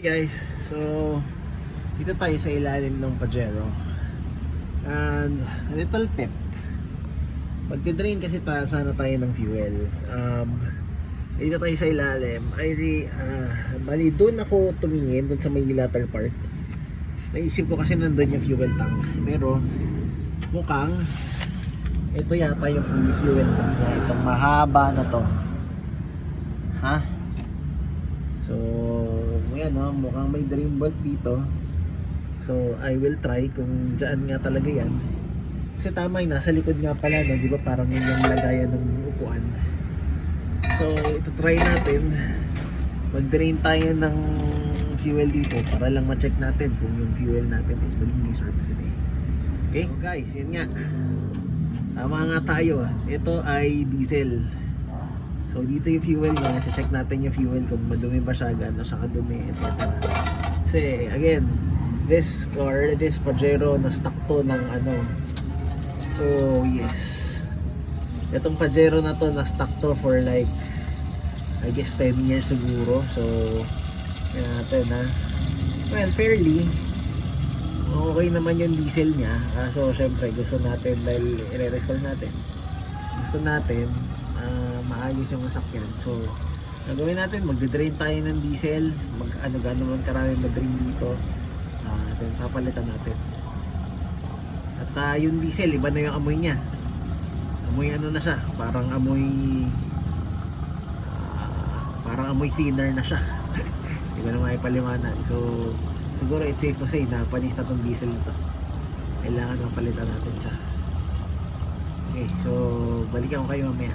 Hey guys, so dito tayo sa ilalim ng Pajero. And a little tip, magti-drain kasi sana tayo ng fuel. Dito tayo sa ilalim. Bali doon ako tumingin, doon sa may lateral part. Naisip ko kasi nandun yung fuel tank, pero mukhang ito yata yung fuel tank niya, itong mahaba na to. Ha? So yan, no? Mukhang may drain bolt dito. So I will try kung dyan nga talaga yan. Kasi tama yun, nasa likod nga pala, no? Di ba parang yun yung lagayan ng upuan. So ito try natin. Mag-drain tayo ng fuel dito para lang ma-check natin kung yung fuel natin is malinis or hindi. Okay? So guys, yun nga. Tama nga tayo. Ito ay diesel. So dito yung fuel niya, check natin yung fuel kung madumi ba siya, gaano siya kadumi, etc. Kasi again, this Pajero na stock to ng ano. Oh yes. Itong Pajero na to na stock to for like I guess 10 years siguro. So yan natin ha. Well, fairly okay naman yung diesel niya. So syempre gusto natin dahil i-restore natin. Gusto natin maayos yung masakyan. So gagawin natin, magde-drain tayo ng diesel, gano'n man karami mag-drain dito, then papalitan natin. At yung diesel, iba na yung amoy niya. Amoy ano na siya, parang amoy thinner na siya. Hindi ko na maipaliwanag. So siguro it's safe to say na panis na tong diesel nito. Kailangan mapalitan natin siya. Okay, so balikan ko kayo mamaya.